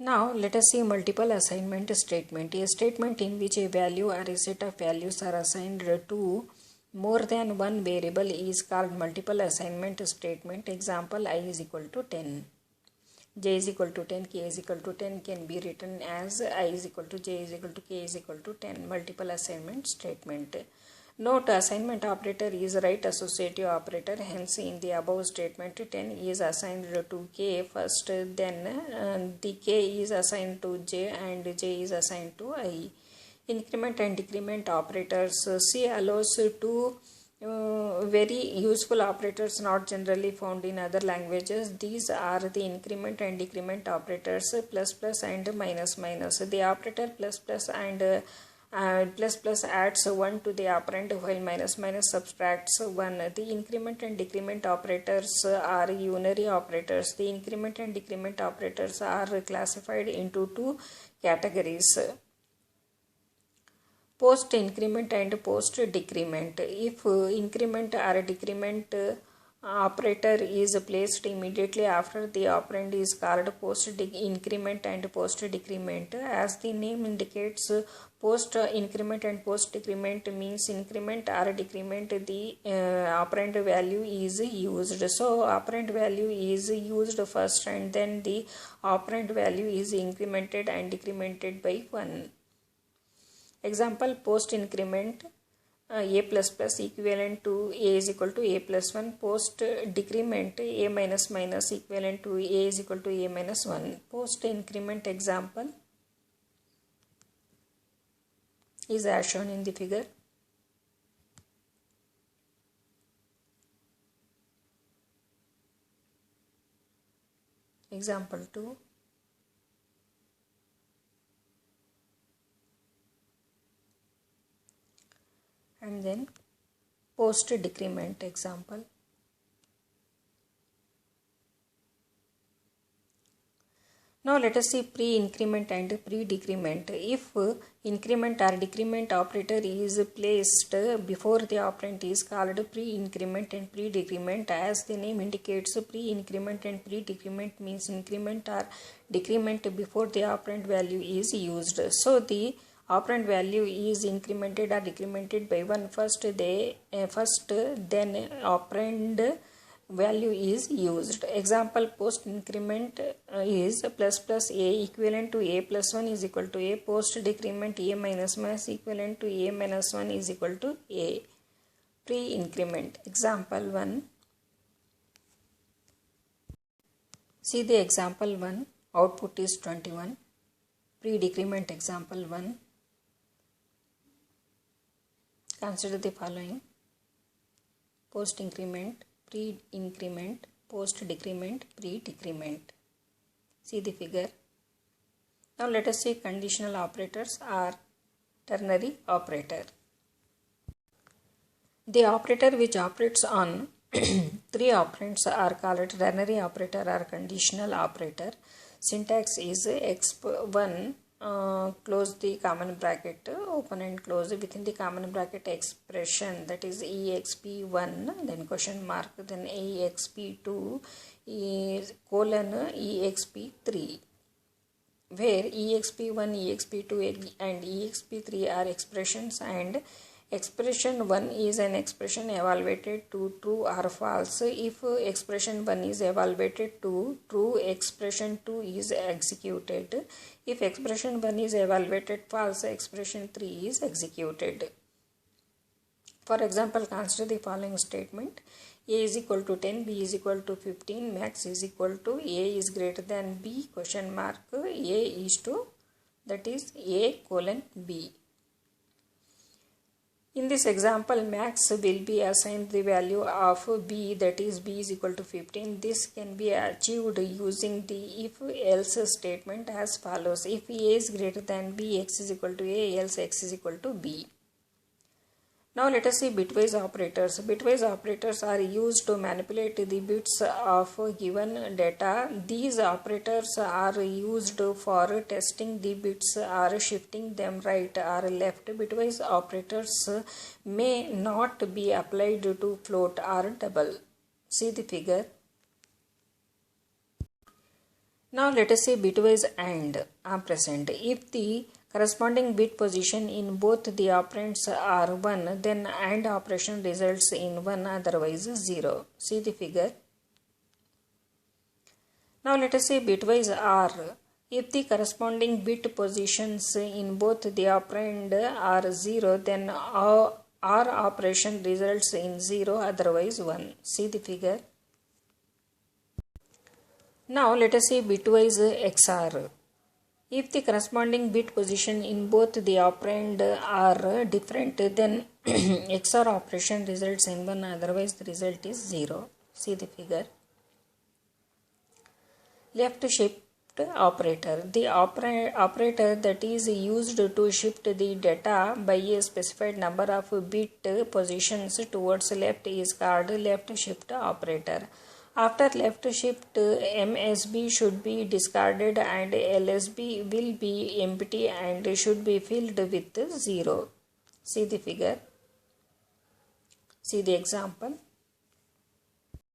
Now let us see multiple assignment statement. A statement in which a value or a set of values are assigned to more than one variable is called multiple assignment statement. Example, I is equal to 10. J is equal to 10, K is equal to 10 can be written as I is equal to J is equal to K is equal to 10. Multiple assignment statement. Note, assignment operator is right associative operator. Hence, in the above statement, 10 is assigned to K first, then the K is assigned to J and J is assigned to I. Increment and decrement operators. C allows two very useful operators not generally found in other languages. These are the increment and decrement operators, plus plus and minus minus. The operator plus plus and plus plus adds 1 to the operand while minus minus subtracts 1. The increment and decrement operators are unary operators. The increment and decrement operators are classified into two categories: post increment and post decrement. If increment or decrement operator is placed immediately after the operand is called post increment and post decrement. As the name indicates, post increment and post decrement means increment or decrement the operand value is used. So operand value is used first and then the operand value is incremented and decremented by 1. Example, post increment a plus plus equivalent to a is equal to a plus 1. Post decrement a minus minus equivalent to a is equal to a minus 1. Post increment example is as shown in the figure. Example 2. And then post decrement example. Now let us see pre-increment and pre-decrement. If increment or decrement operator is placed before the operand is called pre-increment and pre-decrement. As the name indicates, pre-increment and pre-decrement means increment or decrement before the operand value is used. So the operand value is incremented or decremented by 1 first, then operand value is used. Example, post increment is plus plus a equivalent to a plus 1 is equal to a. Post decrement a minus minus equivalent to a minus 1 is equal to a. Pre increment example 1. See the example 1. Output is 21. Pre decrement example 1. Consider the following: post increment, pre increment, post decrement, pre decrement. See the figure. Now let us see conditional operators or ternary operator. The operator which operates on 3 operands are called ternary operator or conditional operator. Syntax is exp1 close the common bracket, open and close within the common bracket expression, that is exp1, then question mark, then exp2 is colon exp3, where exp1, exp2 and exp3 are expressions and expression 1 is an expression evaluated to true or false. If expression 1 is evaluated to true, expression 2 is executed. If expression 1 is evaluated false, expression 3 is executed. For example, consider the following statement: a is equal to 10, b is equal to 15, max is equal to a is greater than b, question mark, a is to, that is a colon b. In this example, max will be assigned the value of b, that is b is equal to 15. This can be achieved using the if-else statement as follows: if a is greater than b, x is equal to a, else x is equal to b. Now let us see bitwise operators. Bitwise operators are used to manipulate the bits of given data. These operators are used for testing the bits or shifting them right or left. Bitwise operators may not be applied to float or double. See the figure. Now let us say bitwise AND ampersand. If the corresponding bit position in both the operands are 1, then AND operation results in 1, otherwise 0. See the figure. Now let us say bitwise OR. If the corresponding bit positions in both the operand are 0, then OR operation results in 0, otherwise 1. See the figure. Now let us say bitwise XOR. If the corresponding bit position in both the operand are different, then XOR operation results in 1, otherwise the result is 0. See the figure. Left shift operator. The operator that is used to shift the data by a specified number of bit positions towards left is called left shift operator. After left shift, MSB should be discarded and LSB will be empty and should be filled with 0. See the figure. See the example.